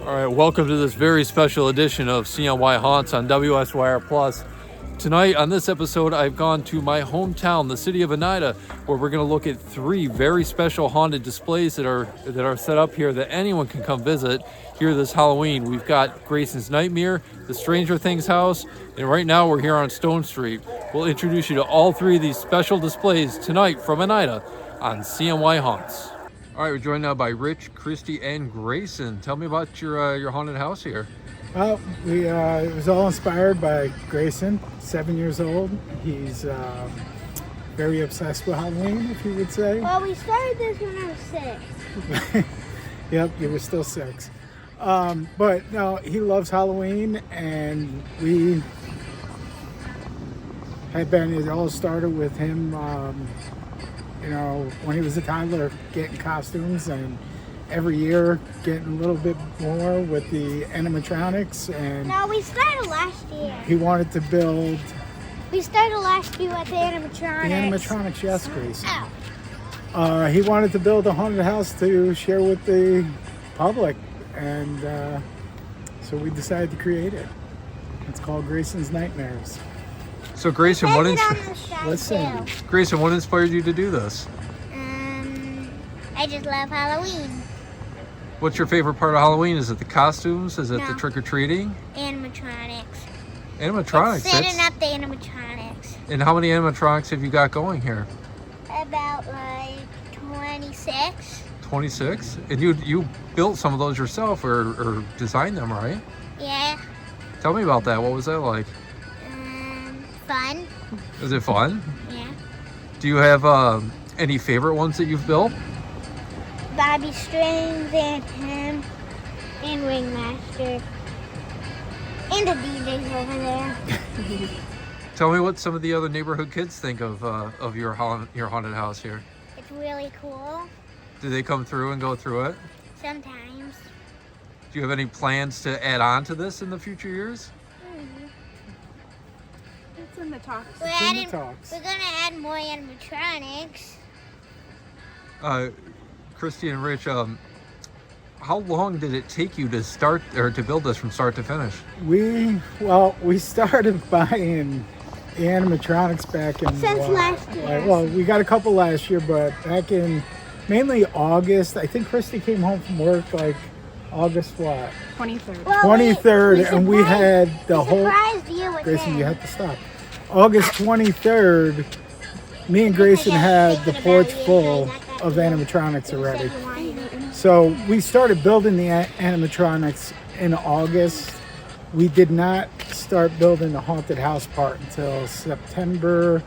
All right, welcome to this very special edition of CNY Haunts on WSYR Plus. Tonight on this episode, I've gone to my hometown, the city of Oneida, where we're going to look at three very special haunted displays that are set up here that anyone can come visit here this Halloween. We've got Grayson's Nightmare, the Stranger Things house, and right now we're here on Stone Street. We'll introduce you to all three of these special displays tonight from Oneida on CNY Haunts. All right, we're joined now by Rich, Christy, and Grayson. Tell me about your haunted house here. Well, it was all inspired by Grayson, 7 years old. He's very obsessed with Halloween, if you would say. Well, we started this when I was 6. Yep, you were still 6. But no, he loves Halloween, and we had been, it all started with him, when he was a toddler, getting costumes, and every year getting a little bit more with the animatronics. And no, we started last year. he wanted to build We started last year with the animatronics. the animatronics, yes, Grace. Oh. He wanted to build a haunted house to share with the public, and so we decided to create it. It's called Grayson's Nightmares. So Grayson, what Listen. Grayson, what inspired you to do this? I just love Halloween. What's your favorite part of Halloween? Is it the costumes? Is it the No. trick-or-treating? Animatronics. Animatronics. Setting up the animatronics. And how many animatronics have you got going here? About like 26. 26? And you built some of those yourself or designed them, right? Yeah. Tell me about that. What was that like? Fun. Is it fun? Yeah. Do you have any favorite ones that you've built? Bobby Strings and him and Ringmaster. And the DJ's over there. Tell me what some of the other neighborhood kids think of your haunted house here. It's really cool. Do they come through and go through it? Sometimes. Do you have any plans to add on to this in the future years? It's in the talks. We're in the adding, talks. we're gonna add more animatronics. Christy and Rich, how long did it take you to start or to build this from start to finish? We started buying the animatronics back in Since last year. Well, we got a couple last year, but back in mainly August. I think Christy came home from work like August what? 23rd. Well, 23rd, and we had the we whole. surprised you with Grayson, this. you have to stop. August 23rd, me and Grayson had the porch full of animatronics already. So we started building the animatronics in August. We did not start building the haunted house part until September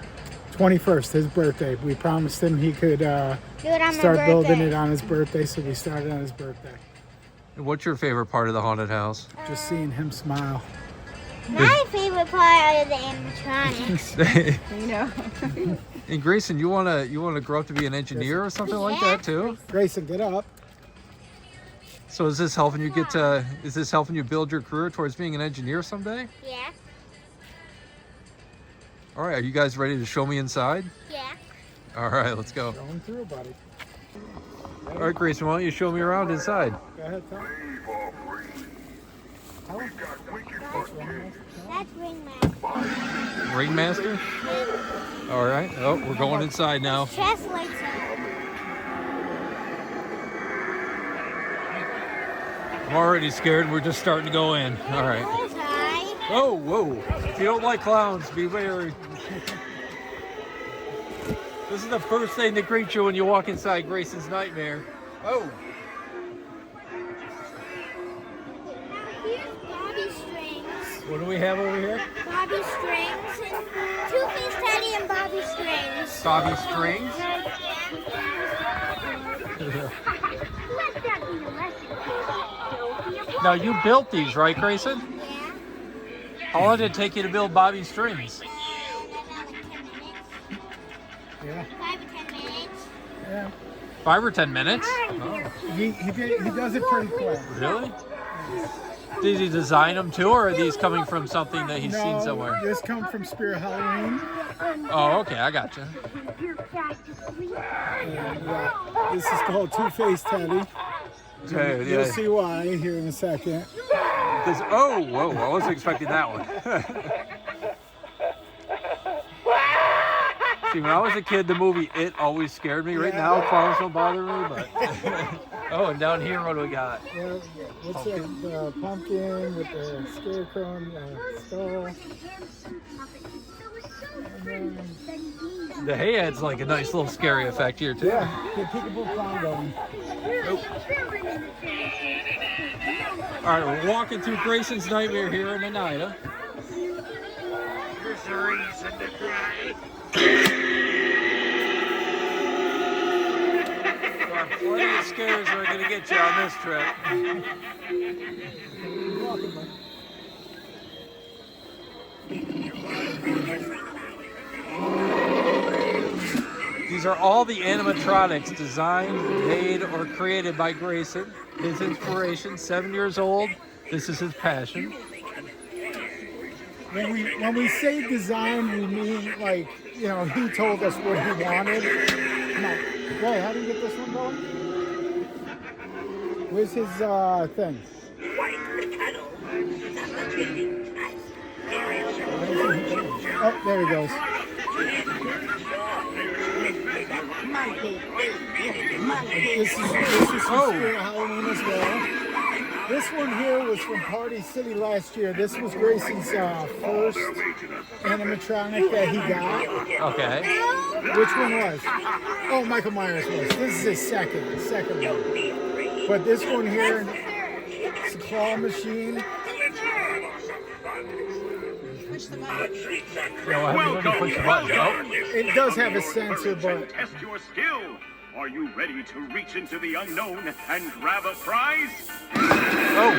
21st, his birthday. We promised him he could Do it on start my building birthday. it on his birthday, so we started on his birthday. What's your favorite part of the haunted house? Just seeing him smile. My favorite part are the animatronics. You know. And Grayson, you wanna grow up to be an engineer or something like that too? Grayson, get up. So is this helping you build your career towards being an engineer someday? Yeah, All right, are you guys ready to show me inside? yeah. All right, let's go. Going through, buddy. All right, Grayson, why don't you show me around inside? Go ahead, Tom. That's Ringmaster. Ringmaster? All right. Oh, we're going inside now. Chest lights up. I'm already scared. We're just starting to go in. All right. Goes high. Oh, whoa. If you don't like clowns, be wary. This is the first thing that greets you when you walk inside Grayson's Nightmare. Oh. Now here's Bobby Strings. What do we have over here? Bobby Strings and Two-Face Teddy and Bobby Strings. Bobby Strings. Let that be the lesson, kids. Now you built these, right, Grayson? Yeah. How long did it take you to build Bobby Strings? About like 10 minutes. Yeah. 5 or 10 minutes. Yeah. 5 or 10 minutes? He does it pretty quick. Really? Did he design them too, or are these coming from something that he's seen somewhere? This comes from Spirit Halloween. Oh, okay, I gotcha. And, this is called Two-Face Teddy. Dude, You'll yeah. see why here in a second. Oh, whoa, I wasn't expecting that one. See, when I was a kid, the movie It always scared me. Right now, clowns don't bother me, but... Oh, and down here, what do we got? Yeah, what's that? The pumpkin with the scarecrow and the skull. And then, The hay adds like a nice little scary effect here, too. yeah, get peekaboo clown going. All right, we're walking through Grayson's Nightmare here in Oneida. There's a reason to cry. There are plenty of scares that are going to get you on this trip. These are all the animatronics designed, made, or created by Grayson. His inspiration, 7 years old. This is his passion. When we say design, we mean like, you know, he told us what he wanted. Come on. Ray, how do you get this one going? Where's his thing? Oh, there he goes. This is from Spirit Halloween as well. This one here was from Party City last year. This was Grayson's first animatronic that he got. Okay. Which one was? Oh, Michael Myers was. This is his second one. But this one here, it's a claw machine. Push the button. Yeah, well, let me push the button. Oh. It does have a sensor, but Test your skill. Are you ready to reach into the unknown and grab a prize? Oh.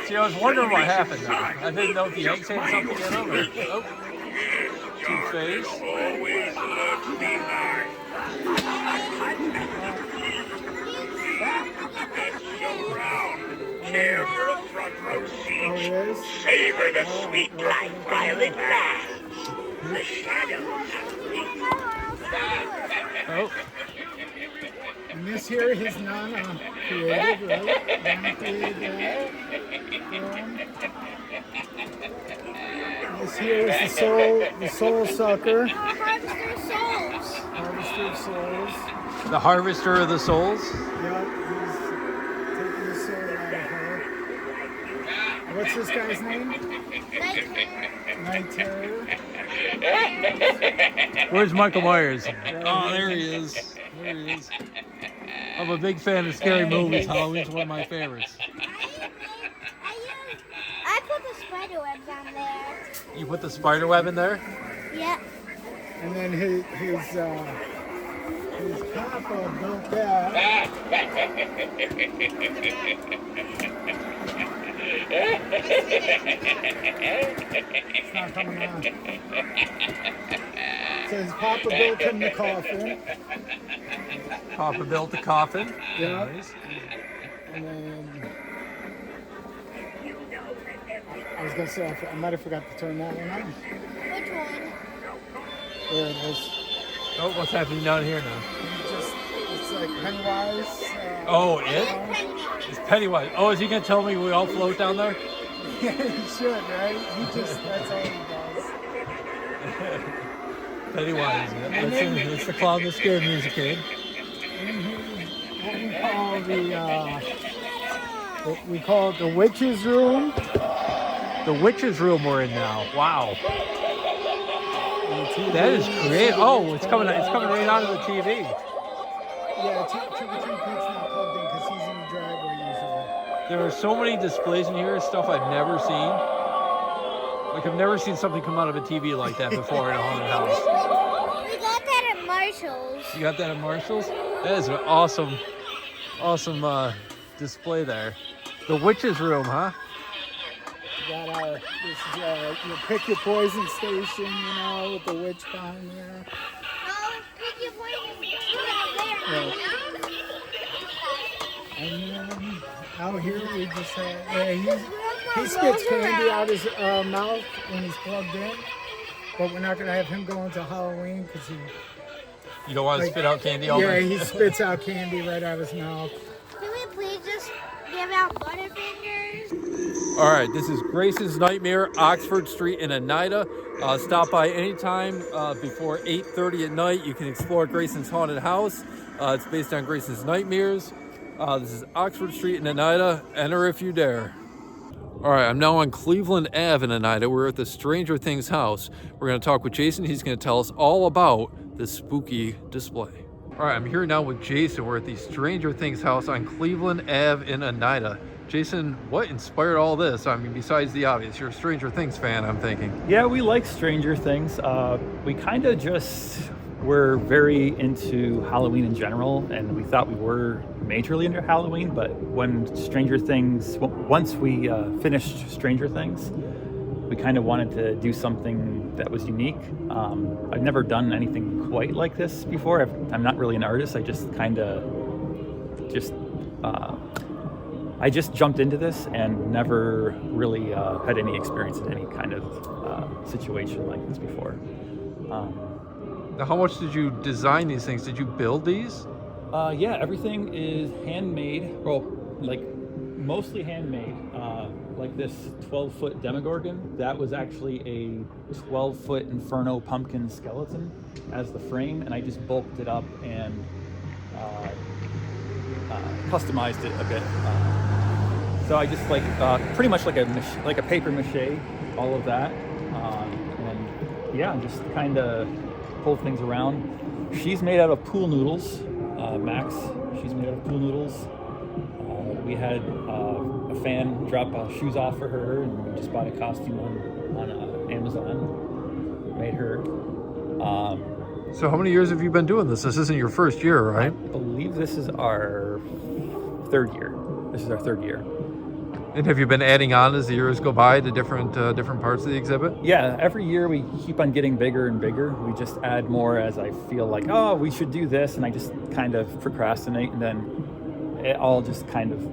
See, I was wondering what happened there. I didn't know if the eggs had something in them or... Oh. Two-Face. Always love to be hard. Here for a front row oh, seat. it is. Savor the sweet life while it lasts. The shadows. Oh. And this here, his Nana created, right? Nana created that. This here is the soul sucker. Harvester souls. Harvester of souls. The Harvester of the Souls. Yep, he's taking the soul out of her. What's this guy's name? Night Terror. Where's Michael Myers? Oh, there he is. There he is. I'm a big fan of scary movies. Halloween's one of my favorites. I put the spider webs on there. You put the spider web in there? Yep. And then his papa built that. It's not coming on. So his papa built him the coffin. Papa built the coffin. Yeah. Nice. And then I was gonna say I might have forgot to turn that one on. Which one? There it is. Oh, what's happening down here now? It's like Pennywise. Oh, it? It's Pennywise. Oh, is he gonna tell me we all float down there? Yeah, he should, right? That's all he does. Pennywise. Yeah. That's the clown that scared me as a kid. What we call it the witch's room. The witch's room we're in now. Wow. That is creative. Oh, it's coming right onto the TV. Yeah, Trick or Treat Pete's not plugged in because he's in the driveway usually. There are so many displays in here, stuff I've never seen. Like I've never seen something come out of a TV like that before in a haunted house. We got that at Marshall's. You got that at Marshall's? That is an awesome display there. The witch's room, huh? We got this is your pick your poison station, you know, with the witch behind there. No, pick your poison. And then out here we just have, he spits candy out his mouth when he's plugged in, but we're not gonna have him go into Halloween because he You don't want to spit out candy all Yeah, day? he spits out candy right out of his mouth. Can we please just give out Butterfingers? All right, this is Grayson's Nightmare, Oxford Street in Oneida. Stop by anytime before 8:30 at night. You can explore Grayson's haunted house. It's based on Grayson's nightmares. This is Oxford Street in Oneida. Enter if you dare. All right, I'm now on Cleveland Ave in Oneida. We're at the Stranger Things house. We're going to talk with Jason. He's going to tell us all about this spooky display. All right, I'm here now with Jason. We're at the Stranger Things house on Cleveland Ave in Oneida. Jason, what inspired all this? I mean, besides the obvious, you're a Stranger Things fan, I'm thinking. Yeah, we like Stranger Things. We kind of just were very into Halloween in general, and we thought we were majorly into Halloween, but when Stranger Things, once we finished Stranger Things, we kind of wanted to do something that was unique. I've never done anything quite like this before. I'm not really an artist. I just I just jumped into this and never really had any experience in any kind of situation like this before. Now, how much did you design these things? Did you build these? Yeah, everything is handmade. Well, like mostly handmade. Like this 12-foot Demogorgon, that was actually a 12-foot Inferno pumpkin skeleton as the frame, and I just bulked it up and customized it a bit. So I just pretty much like a paper mache, all of that, and yeah, just kind of pull things around. She's made out of pool noodles. Max, she's made out of pool noodles. We had a fan drop shoes off for her, and we just bought a costume on Amazon. Made her. So how many years have you been doing this? This isn't your first year, right? I believe this is our third year. This is our third year. And have you been adding on as the years go by to different parts of the exhibit? Yeah, every year we keep on getting bigger and bigger. We just add more as I feel like, oh, we should do this, and I just kind of procrastinate, and then it all just kind of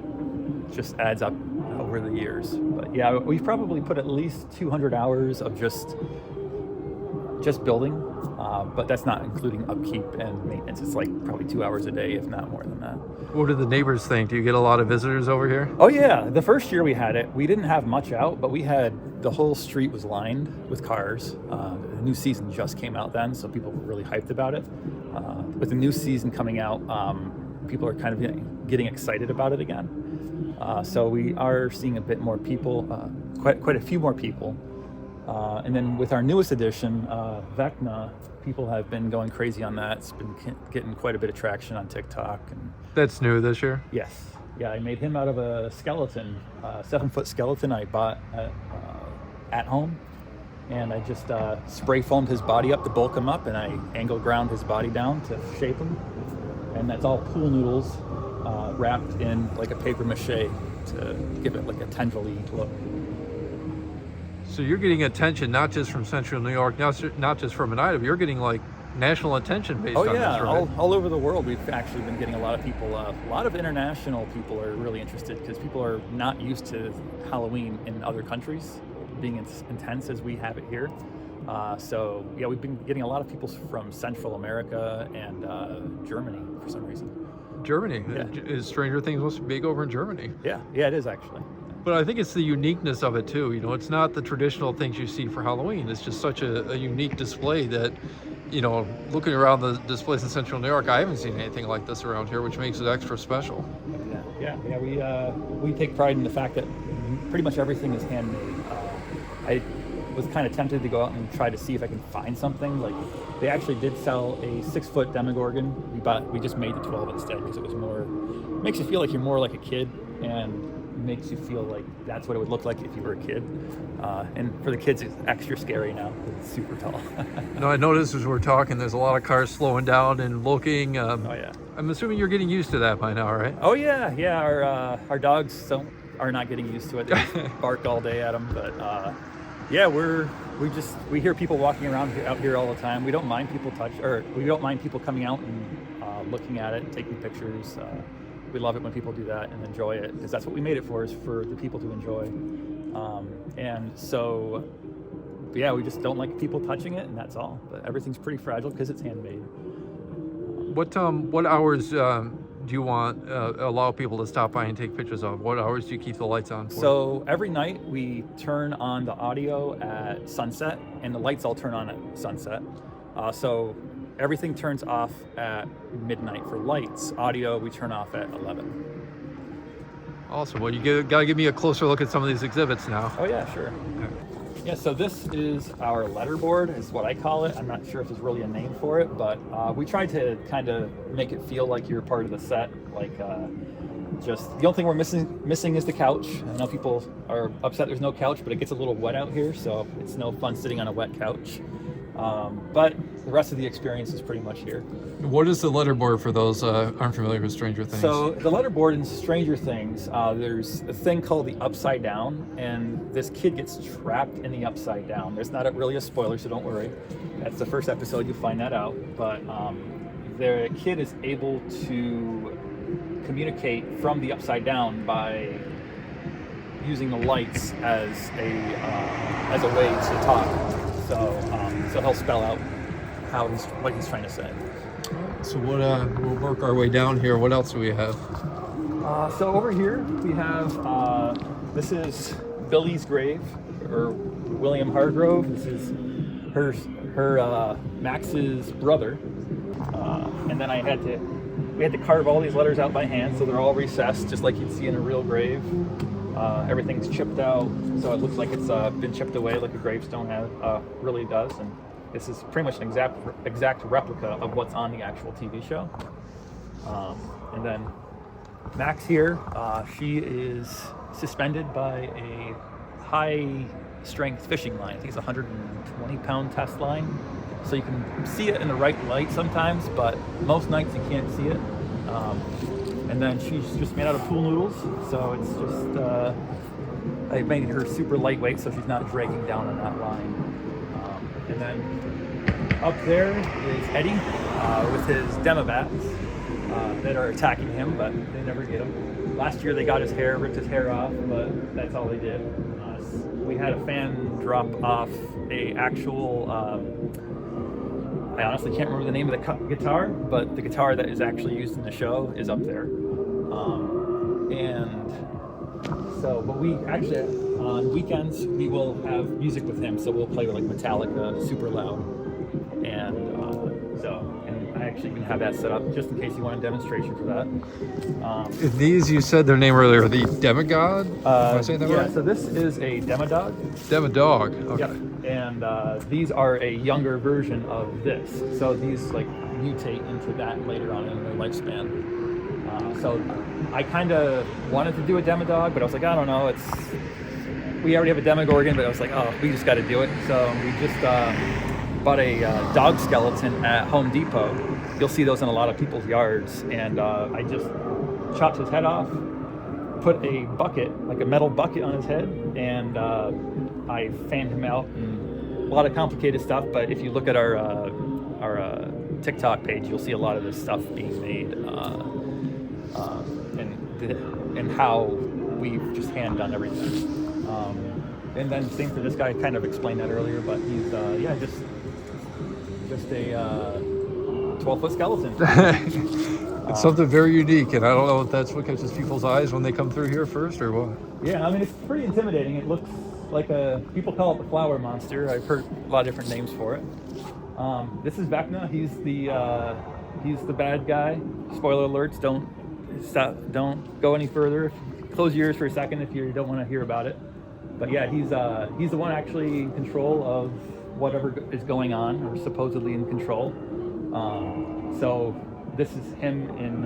just adds up over the years. But yeah, we've probably put at least 200 hours of just building, but that's not including upkeep and maintenance. It's like probably 2 hours a day, if not more than that. What do the neighbors think? Do you get a lot of visitors over here? Oh yeah, the first year we had it, we didn't have much out, but we had, the whole street was lined with cars. The new season just came out then, so people were really hyped about it. With the new season coming out, people are kind of getting excited about it again. So we are seeing a bit more people, quite a few more people. And then with our newest edition, Vecna, people have been going crazy on that. It's been getting quite a bit of traction on TikTok. And That's new this year? yes, yeah, I made him out of a skeleton, 7-foot skeleton I bought at home. And I just spray foamed his body up to bulk him up, and I angle ground his body down to shape him. And that's all pool noodles wrapped in like a paper mache to give it like a tendrily look. So you're getting attention not just from Central New York, not just from Oneida, but you're getting like national attention based on this, right? all over the world. We've actually been getting a lot of people, a lot of international people are really interested because people are not used to Halloween in other countries being as intense as we have it here. So yeah, we've been getting a lot of people from Central America and Germany for some reason. Germany? Yeah. Is Stranger Things most big over in Germany? Yeah, it is actually. But I think it's the uniqueness of it too. You know, it's not the traditional things you see for Halloween. It's just such a unique display that, you know, looking around the displays in Central New York, I haven't seen anything like this around here, which makes it extra special. Yeah. We take pride in the fact that pretty much everything is handmade. I was kind of tempted to go out and try to see if I can find something. Like, they actually did sell a 6-foot Demogorgon. We just made the 12 instead because it was more, makes you feel like you're more like a kid, and makes you feel like that's what it would look like if you were a kid. And for the kids, it's extra scary now. It's super tall. No, I noticed as we're talking, there's a lot of cars slowing down and looking. Oh yeah. I'm assuming you're getting used to that by now, right? Oh yeah. Our dogs are not getting used to it. They just bark all day at them. But yeah, we hear people walking around out here all the time. We don't mind people we don't mind people coming out and looking at it, taking pictures. We love it when people do that and enjoy it, because that's what we made it for, is for the people to enjoy. And so, yeah, we just don't like people touching it, and that's all. But everything's pretty fragile because it's handmade. What hours do you want allow people to stop by and take pictures of? What hours do you keep the lights on for? So every night we turn on the audio at sunset, and the lights all turn on at sunset. So everything turns off at midnight for lights. Audio we turn off at 11. Awesome. Well, you gotta give me a closer look at some of these exhibits now. Oh yeah, sure. Yeah, so this is our letterboard, is what I call it. I'm not sure if there's really a name for it, but we tried to kind of make it feel like you're part of the set. Like, just the only thing we're missing is the couch. I know people are upset there's no couch, but it gets a little wet out here, so it's no fun sitting on a wet couch. But the rest of the experience is pretty much here. What is the letterboard for those aren't familiar with Stranger Things? So the letterboard in Stranger Things, there's a thing called the Upside Down, and this kid gets trapped in the Upside Down. There's not really a spoiler, so don't worry. That's the first episode, you'll find that out. But the kid is able to communicate from the Upside Down by using the lights as a way to talk. So he'll spell out what he's trying to say. So we'll work our way down here. What else do we have? So over here we have this is Billy's grave, or William Hargrove. This is her Max's brother, and then we had to carve all these letters out by hand, so they're all recessed, just like you'd see in a real grave. Everything's chipped out, so it looks like it's been chipped away, like a gravestone really does. And this is pretty much an exact replica of what's on the actual TV show. And then Max here, she is suspended by a high-strength fishing line. I think it's a 120-pound test line. So you can see it in the right light sometimes, but most nights you can't see it. And then she's just made out of pool noodles, so it's just, I made her super lightweight so she's not dragging down on that line. And then up there is Eddie with his Demobats that are attacking him, but they never get him. Last year they got his hair, ripped his hair off, but that's all they did. We had a fan drop off a actual, I honestly can't remember the name of the guitar, but the guitar that is actually used in the show is up there. But we actually, on weekends, we will have music with him, so we'll play with like Metallica super loud. And I actually can have that set up just in case you want a demonstration for that. These, you said their name earlier, the Demigod? Am I saying that right? Yeah, so this is a Demodog. Demodog, okay. Yep. And these are a younger version of this. So these like mutate into that later on in their lifespan. So I kind of wanted to do a Demodog, but I was like, I don't know, we already have a Demogorgon, but I was like, oh, we just got to do it. So we just bought a dog skeleton at Home Depot. You'll see those in a lot of people's yards. And I just chopped his head off, put a bucket, like a metal bucket on his head, and I fanned him out, and a lot of complicated stuff. But if you look at our TikTok page, you'll see a lot of this stuff being made, and how we've just hand done everything. And then same for this guy. I kind of explained that earlier, but he's just a 12-foot skeleton. It's something very unique, and I don't know if that's what catches people's eyes when they come through here first, or what. Yeah, I mean, it's pretty intimidating. It looks like people call it the flower monster. I've heard a lot of different names for it. This is Vecna. He's the bad guy. Spoiler alerts, don't go any further. Close your ears for a second if you don't want to hear about it. But yeah, he's the one actually in control of whatever is going on, or supposedly in control. So this is him in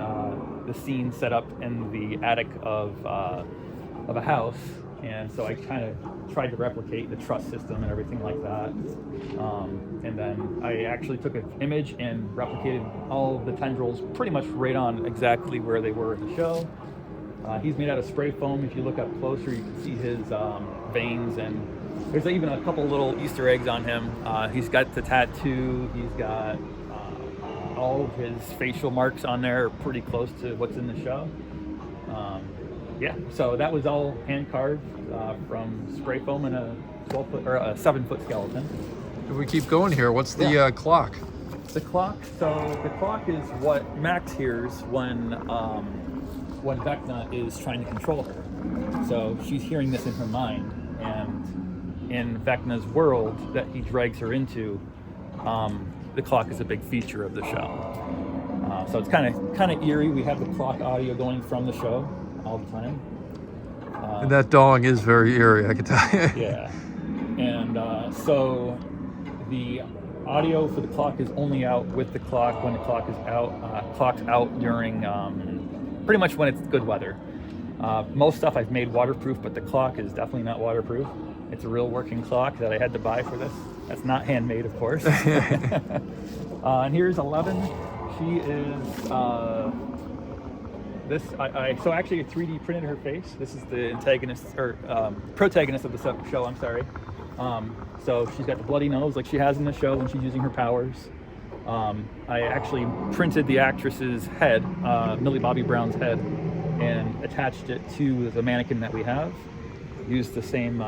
the scene set up in the attic of a house, and so I kind of tried to replicate the truss system and everything like that. And then I actually took an image and replicated all of the tendrils pretty much right on exactly where they were in the show. He's made out of spray foam. If you look up closer, you can see his veins, and there's even a couple little Easter eggs on him. He's got the tattoo. He's got all of his facial marks on there are pretty close to what's in the show. Yeah, so that was all hand carved from spray foam in a 12-foot or a 7-foot skeleton. If we keep going here, what's the clock? The clock. So the clock is what Max hears when Vecna is trying to control her. So she's hearing this in her mind, and in Vecna's world that he drags her into, the clock is a big feature of the show. So it's kind of eerie. We have the clock audio going from the show all the time. And that dong is very eerie, I can tell you. Yeah. And so the audio for the clock is only out with the clock when the clock is out. Clock's out during pretty much when it's good weather. Most stuff I've made waterproof, but the clock is definitely not waterproof. It's a real working clock that I had to buy for this. That's not handmade, of course. And here's 11. She is so actually I 3D printed her face. This is the antagonist or protagonist of the show. I'm sorry. So she's got the bloody nose like she has in the show when she's using her powers. I actually printed the actress's head, Millie Bobby Brown's head, and attached it to the mannequin that we have. Used the same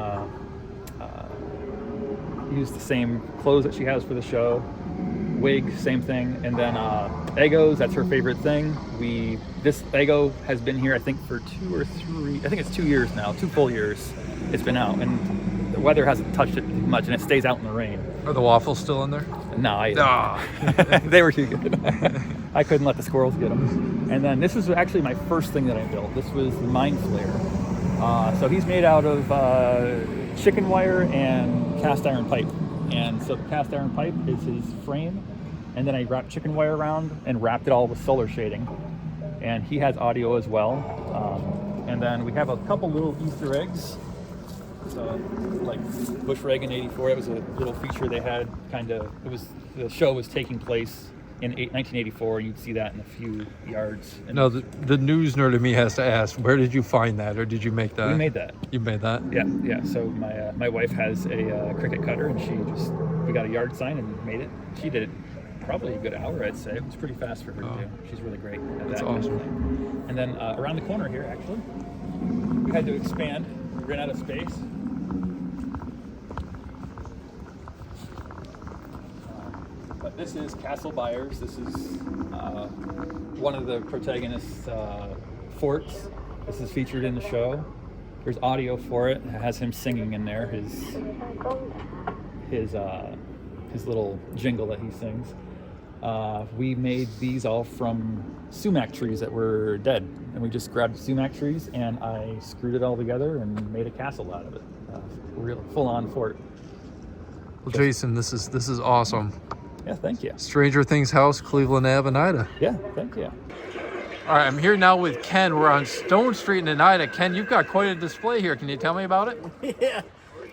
clothes that she has for the show. Wig, same thing. And then Egos, that's her favorite thing. This Ego has been here I think for 2 or 3, I think it's 2 years now, 2 full years it's been out, and the weather hasn't touched it much, and it stays out in the rain. Are the waffles still in there? No, Ah. they were too good. I couldn't let the squirrels get them. And then this was actually my first thing that I built. This was the Mind Flayer. So he's made out of chicken wire and cast iron pipe. And so the cast iron pipe is his frame, and then I wrapped chicken wire around and wrapped it all with solar shading. And he has audio as well. And then we have a couple little Easter eggs. So like Bush Reagan 84, it was a little feature they had. The show was taking place in 1984, and you'd see that in a few yards. No, the news nerd in me has to ask, where did you find that, or did you make that? We made that. You made that? Yeah. So my wife has a cricket cutter, and we got a yard sign and made it. She did it probably a good hour, I'd say. It was pretty fast for her to do. She's really great at that. That's awesome. And then around the corner here, actually, we had to expand. We ran out of space. But this is Castle Byers. This is one of the protagonist's forts. This is featured in the show. There's audio for it. It has him singing in there. His little jingle that he sings. We made these all from sumac trees that were dead, and we just grabbed sumac trees and I screwed it all together and made a castle out of it. Real full-on fort. Well, Jason, this is awesome. Yeah, thank you. Stranger Things house, Cleveland Ave, Oneida. Yeah, thank you. All right, I'm here now with Ken. We're on Stone Street in Oneida. Ken, you've got quite a display here. Can you tell me about it? Yeah,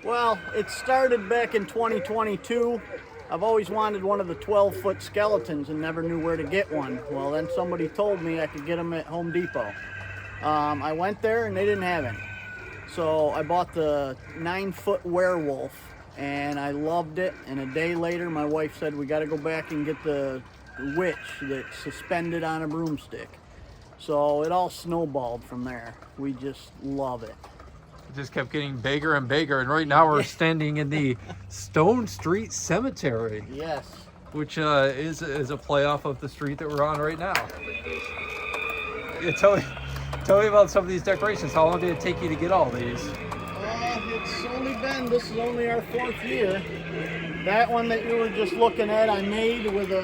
well, it started back in 2022. I've always wanted one of the 12-foot skeletons and never knew where to get one. Well, then somebody told me I could get them at Home Depot. I went there and they didn't have any. So I bought the 9-foot werewolf and I loved it. And a day later, my wife said, we got to go back and get the witch that's suspended on a broomstick. So it all snowballed from there. We just love it. It just kept getting bigger and bigger, and right now we're standing in the Stone Street Cemetery. Yes. Which is a playoff of the street that we're on right now. Yeah, tell me about some of these decorations. How long did it take you to get all these? This is only our 4th year. That one that you were just looking at, I made with a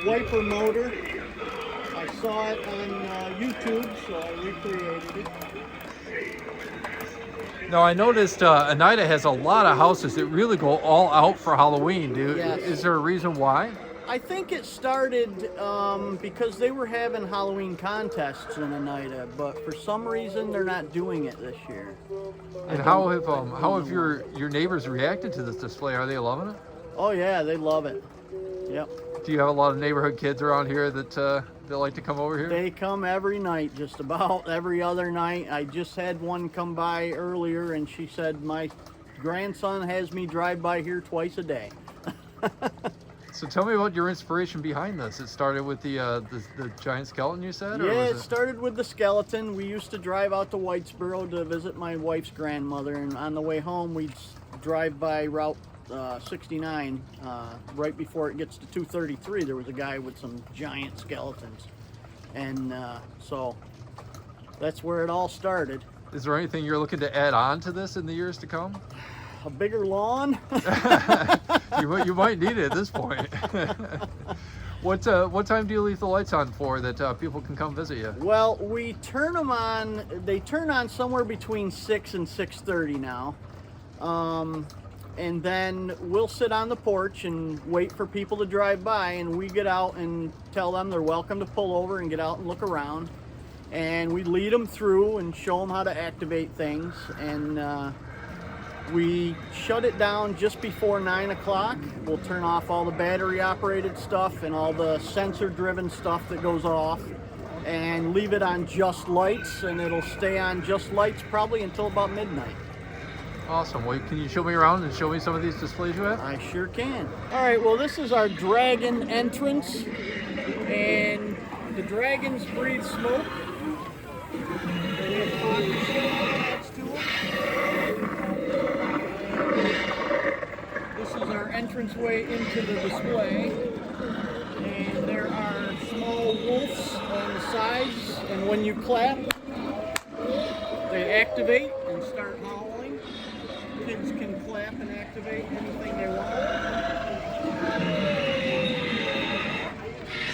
wiper motor. I saw it on YouTube, so I recreated it. Now, I noticed Oneida has a lot of houses that really go all out for Halloween. Yes. Is there a reason why? I think it started because they were having Halloween contests in Oneida, but for some reason they're not doing it this year. And how have your neighbors reacted to this display? Are they loving it? Oh yeah, they love it. Yep. Do you have a lot of neighborhood kids around here that like to come over here? They come every night, just about every other night. I just had one come by earlier, and she said, my grandson has me drive by here twice a day. So tell me about your inspiration behind this. It started with the giant skeleton, you said? Or Yeah, was it started with the skeleton. We used to drive out to Whitesboro to visit my wife's grandmother, and on the way home we'd drive by Route 69, right before it gets to 233, there was a guy with some giant skeletons. And so that's where it all started. Is there anything you're looking to add on to this in the years to come? A bigger lawn. You might need it at this point. What time do you leave the lights on for that people can come visit you? Well, we turn them on. They turn on somewhere between 6 and 6:30 now. And then we'll sit on the porch and wait for people to drive by, and we get out and tell them they're welcome to pull over and get out and look around. And we lead them through and show them how to activate things. And we shut it down just before 9 o'clock. We'll turn off all the battery operated stuff and all the sensor driven stuff that goes off, and leave it on just lights, and it'll stay on just lights probably until about midnight. Awesome. Well, can you show me around and show me some of these displays you have? I sure can. All right, well, this is our dragon entrance, and the dragons breathe smoke. They have fog machines attached to them. This is our entranceway into the display, and there are small wolves on the sides, and when you clap, they activate and start howling. Kids can clap and activate anything they want.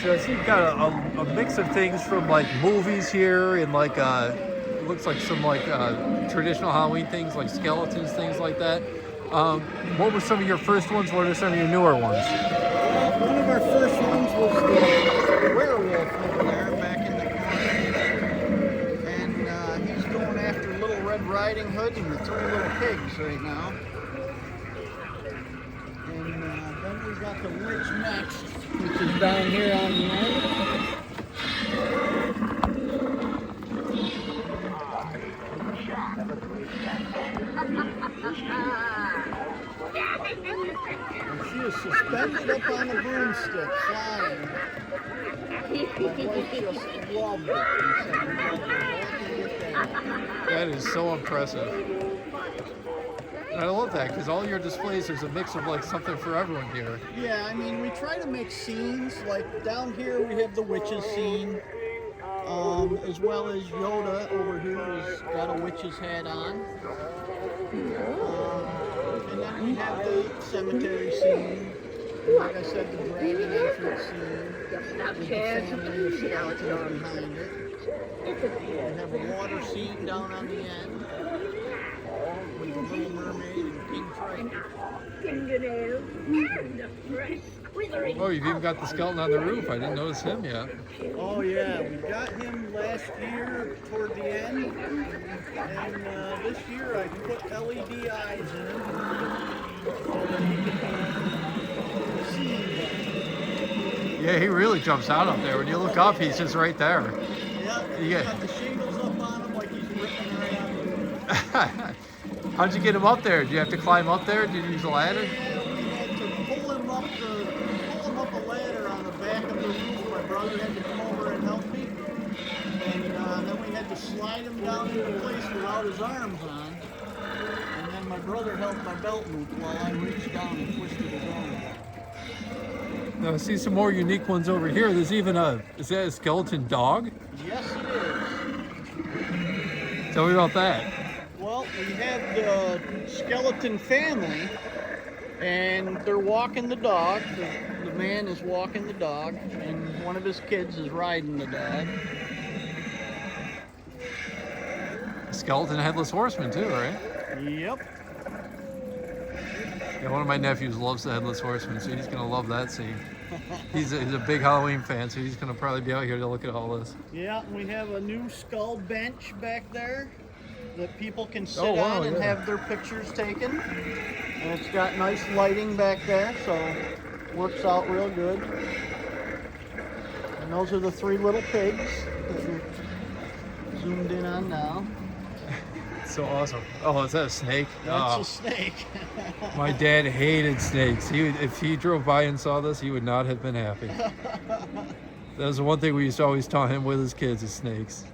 So you've got a mix of things from like movies here, and like it looks like some like traditional Halloween things like skeletons, things like that. What were some of your first ones? What are some of your newer ones? Well, one of our first ones was the werewolf over there back in the corner. And he's going after Little Red Riding Hood and the 3 little pigs right now. And then we got the witch next, which is down here on the end. And she is suspended up on the broomstick, flying. My wife just loved it and said, "You're welcome to get that." That is so impressive. And I love that because all your displays, there's a mix of like something for everyone here. Yeah, I mean, we try to make scenes. Like down here, we have the witches scene, as well as Yoda over here has got a witch's hat on. And then we have the cemetery scene. Like I said, the dragon entrance scene. With the family of skeletons behind it. We have a water scene down on the end. With the Little Mermaid and King Triton. Oh, you've even got the skeleton on the roof. I didn't notice him yet. Oh yeah, we got him last year toward the end, and this year I put LED eyes in him so that he can see. Yeah, he really jumps out up there. When you look up, he's just right there. Yeah, he's got the shingles up on him like he's ripping right on the roof. How'd you get him up there? Did you have to climb up there? Did you use a ladder? Yeah, we had to pull him up a ladder on the back of the roof. My brother had to come over and help me, and then we had to slide him down into place without his arms on. And then my brother held my belt loop while I reached down and twisted his arm. Now, I see some more unique ones over here. There's even is that a skeleton dog? Yes, it is. Tell me about that. Well, we have the skeleton family, and they're walking the dog. The man is walking the dog, and one of his kids is riding the dog. A skeleton headless horseman too, right? Yep. Yeah, one of my nephews loves the headless horseman, so he's gonna love that scene. He's a big Halloween fan, so he's gonna probably be out here to look at all this. Yeah, we have a new skull bench back there that people can sit wow, on and yeah. have their pictures taken. And it's got nice lighting back there, so it works out real good. And those are the 3 little pigs that you're zoomed in on now. So awesome. Oh, is that a snake? That's a snake. My dad hated snakes. If he drove by and saw this, he would not have been happy. That was the one thing we used to always taunt him with his kids is snakes.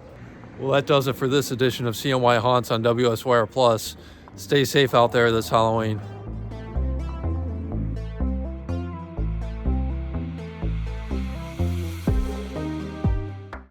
Well, that does it for this edition of CNY Haunts on WSYR Plus. Stay safe out there this Halloween.